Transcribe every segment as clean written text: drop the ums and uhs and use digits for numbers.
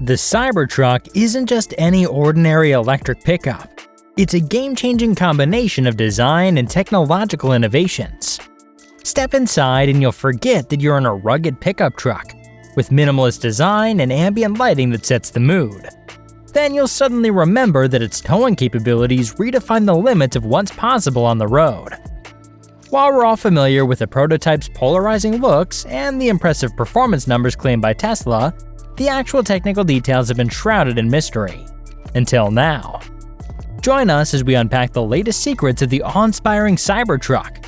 The Cybertruck isn't just any ordinary electric pickup. It's a game-changing combination of design and technological innovations. Step inside and you'll forget that you're in a rugged pickup truck, with minimalist design and ambient lighting that sets the mood. Then you'll suddenly remember that its towing capabilities redefine the limits of what's possible on the road. While we're all familiar with the prototype's polarizing looks and the impressive performance numbers claimed by Tesla, the actual technical details have been shrouded in mystery. Until now. Join us as we unpack the latest secrets of the awe-inspiring Cybertruck.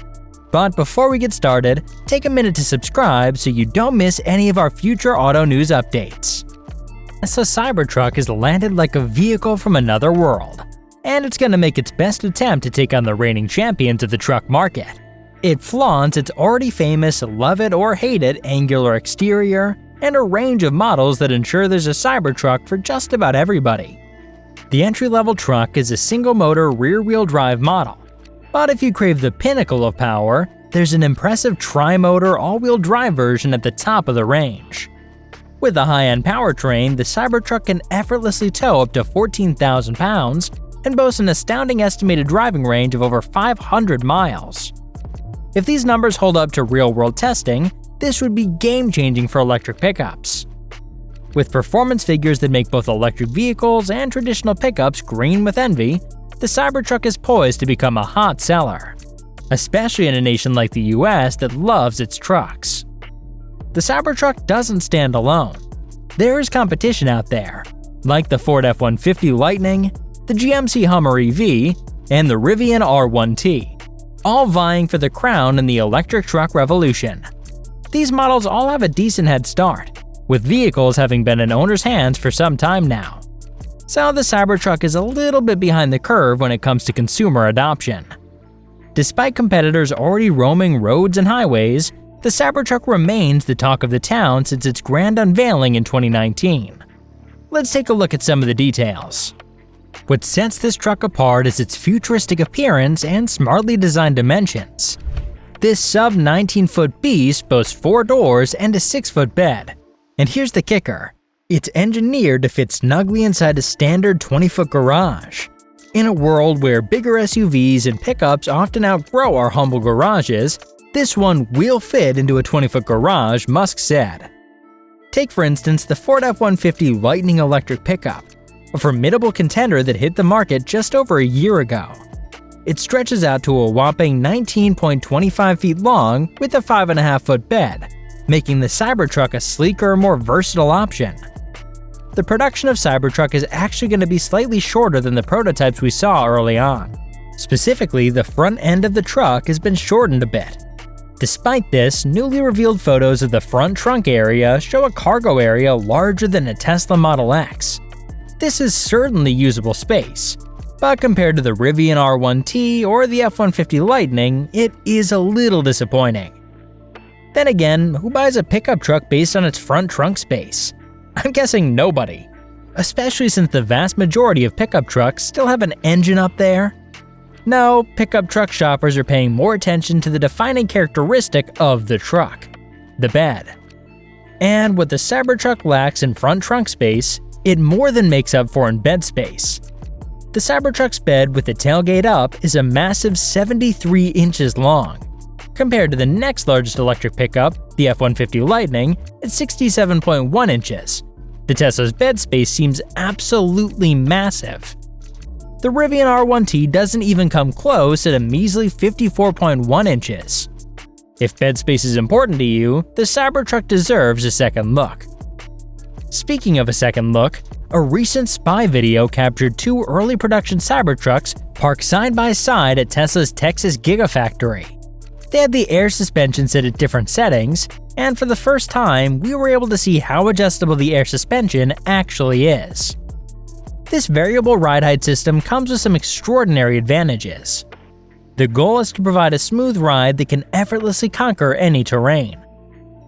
But before we get started, take a minute to subscribe so you don't miss any of our future auto news updates. Tesla Cybertruck has landed like a vehicle from another world, and it's going to make its best attempt to take on the reigning champions of the truck market. It flaunts its already famous love it or hate it angular exterior and a range of models that ensure there's a Cybertruck for just about everybody. The entry-level truck is a single-motor rear-wheel drive model, but if you crave the pinnacle of power, there's an impressive tri-motor all-wheel drive version at the top of the range. With a high-end powertrain, the Cybertruck can effortlessly tow up to 14,000 pounds and boasts an astounding estimated driving range of over 500 miles. If these numbers hold up to real-world testing, this would be game-changing for electric pickups. With performance figures that make both electric vehicles and traditional pickups green with envy, the Cybertruck is poised to become a hot seller, especially in a nation like the US that loves its trucks. The Cybertruck doesn't stand alone. There is competition out there, like the Ford F-150 Lightning, the GMC Hummer EV, and the Rivian R1T, all vying for the crown in the electric truck revolution. These models all have a decent head start, with vehicles having been in owners' hands for some time now. So the Cybertruck is a little bit behind the curve when it comes to consumer adoption. Despite competitors already roaming roads and highways, the Cybertruck remains the talk of the town since its grand unveiling in 2019. Let's take a look at some of the details. What sets this truck apart is its futuristic appearance and smartly designed dimensions. This sub-19-foot beast boasts 4 doors and a 6-foot bed. And here's the kicker. It's engineered to fit snugly inside a standard 20-foot garage. In a world where bigger SUVs and pickups often outgrow our humble garages, this one will fit into a 20-foot garage, Musk said. Take for instance the Ford F-150 Lightning electric pickup, a formidable contender that hit the market just over a year ago. It stretches out to a whopping 19.25 feet long with a 5.5-foot bed, making the Cybertruck a sleeker, more versatile option. The production of Cybertruck is actually going to be slightly shorter than the prototypes we saw early on. Specifically, the front end of the truck has been shortened a bit. Despite this, newly revealed photos of the front trunk area show a cargo area larger than a Tesla Model X. This is certainly usable space, but compared to the Rivian R1T or the F-150 Lightning, it is a little disappointing. Then again, who buys a pickup truck based on its front trunk space? I'm guessing nobody, especially since the vast majority of pickup trucks still have an engine up there. No, pickup truck shoppers are paying more attention to the defining characteristic of the truck, the bed. And what the Cybertruck lacks in front trunk space, it more than makes up for in bed space. The Cybertruck's bed with the tailgate up is a massive 73 inches long, compared to the next largest electric pickup, the F-150 Lightning, at 67.1 inches. The Tesla's bed space seems absolutely massive. The Rivian R1T doesn't even come close at a measly 54.1 inches. If bed space is important to you, the Cybertruck deserves a second look. Speaking of a second look, a recent spy video captured 2 early production Cybertrucks parked side by side at Tesla's Texas Gigafactory. They had the air suspension set at different settings, and for the first time, we were able to see how adjustable the air suspension actually is. This variable ride height system comes with some extraordinary advantages. The goal is to provide a smooth ride that can effortlessly conquer any terrain.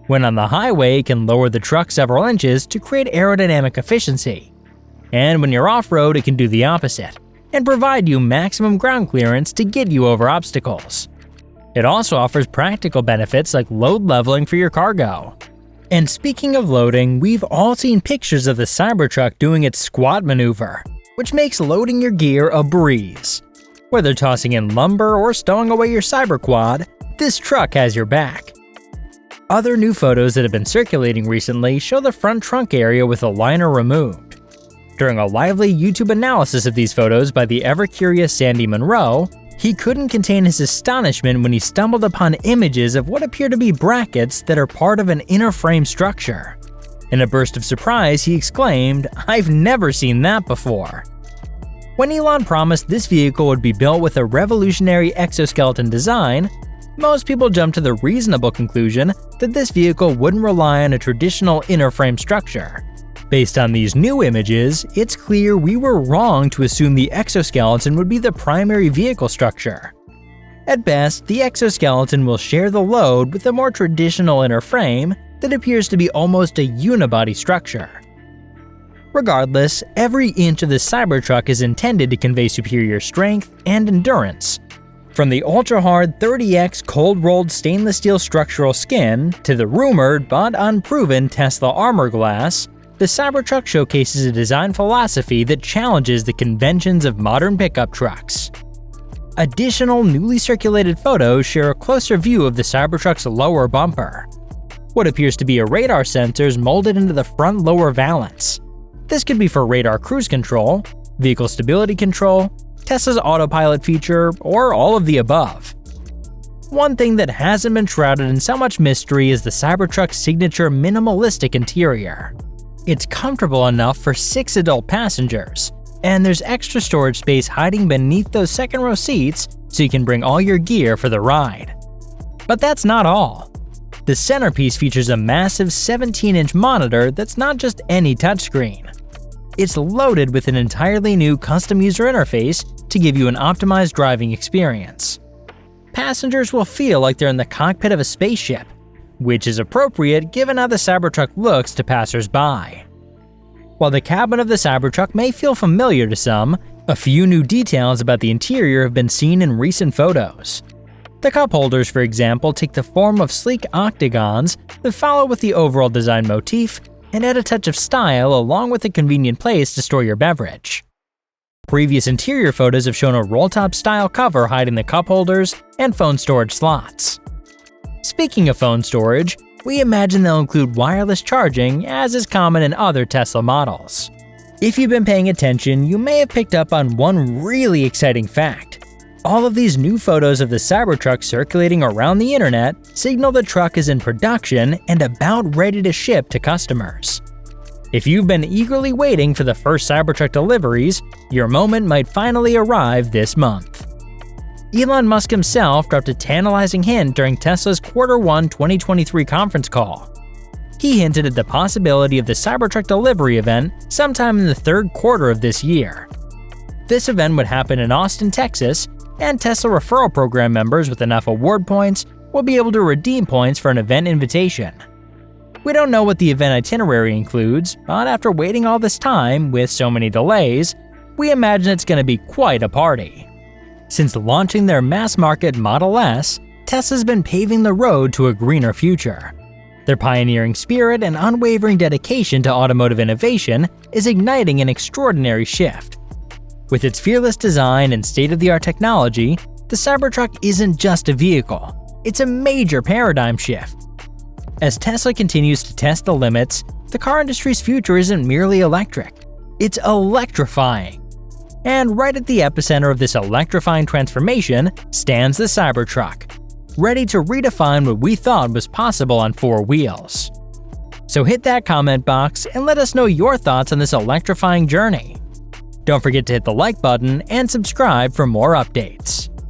When on the highway, it can lower the truck several inches to create aerodynamic efficiency. And when you're off-road, it can do the opposite, and provide you maximum ground clearance to get you over obstacles. It also offers practical benefits like load leveling for your cargo. And speaking of loading, we've all seen pictures of the Cybertruck doing its squat maneuver, which makes loading your gear a breeze. Whether tossing in lumber or stowing away your cyberquad, this truck has your back. Other new photos that have been circulating recently show the front trunk area with the liner removed. During a lively YouTube analysis of these photos by the ever-curious Sandy Monroe, he couldn't contain his astonishment when he stumbled upon images of what appear to be brackets that are part of an inner frame structure. In a burst of surprise, he exclaimed, "I've never seen that before." When Elon promised this vehicle would be built with a revolutionary exoskeleton design, most people jumped to the reasonable conclusion that this vehicle wouldn't rely on a traditional inner frame structure. Based on these new images, it's clear we were wrong to assume the exoskeleton would be the primary vehicle structure. At best, the exoskeleton will share the load with a more traditional inner frame that appears to be almost a unibody structure. Regardless, every inch of the Cybertruck is intended to convey superior strength and endurance. From the ultra-hard 30X cold-rolled stainless steel structural skin to the rumored but unproven Tesla armor glass, the Cybertruck showcases a design philosophy that challenges the conventions of modern pickup trucks. Additional newly circulated photos share a closer view of the Cybertruck's lower bumper. What appears to be a radar sensors molded into the front lower valance. This could be for radar cruise control, vehicle stability control, Tesla's autopilot feature, or all of the above. One thing that hasn't been shrouded in so much mystery is the Cybertruck's signature minimalistic interior. It's comfortable enough for 6 adult passengers, and there's extra storage space hiding beneath those second-row seats so you can bring all your gear for the ride. But that's not all. The centerpiece features a massive 17-inch monitor that's not just any touchscreen. It's loaded with an entirely new custom user interface to give you an optimized driving experience. Passengers will feel like they're in the cockpit of a spaceship, which is appropriate given how the Cybertruck looks to passers-by. While the cabin of the Cybertruck may feel familiar to some, a few new details about the interior have been seen in recent photos. The cup holders, for example, take the form of sleek octagons that follow with the overall design motif and add a touch of style along with a convenient place to store your beverage. Previous interior photos have shown a roll-top style cover hiding the cup holders and phone storage slots. Speaking of phone storage, we imagine they'll include wireless charging, as is common in other Tesla models. If you've been paying attention, you may have picked up on one really exciting fact. All of these new photos of the Cybertruck circulating around the internet signal the truck is in production and about ready to ship to customers. If you've been eagerly waiting for the first Cybertruck deliveries, your moment might finally arrive this month. Elon Musk himself dropped a tantalizing hint during Tesla's Q1 2023 conference call. He hinted at the possibility of the Cybertruck delivery event sometime in the third quarter of this year. This event would happen in Austin, Texas, and Tesla referral program members with enough award points will be able to redeem points for an event invitation. We don't know what the event itinerary includes, but after waiting all this time with so many delays, we imagine it's going to be quite a party. Since launching their mass-market Model S, Tesla's been paving the road to a greener future. Their pioneering spirit and unwavering dedication to automotive innovation is igniting an extraordinary shift. With its fearless design and state-of-the-art technology, the Cybertruck isn't just a vehicle, it's a major paradigm shift. As Tesla continues to test the limits, the car industry's future isn't merely electric, it's electrifying. And right at the epicenter of this electrifying transformation stands the Cybertruck, ready to redefine what we thought was possible on 4 wheels. So hit that comment box and let us know your thoughts on this electrifying journey. Don't forget to hit the like button and subscribe for more updates.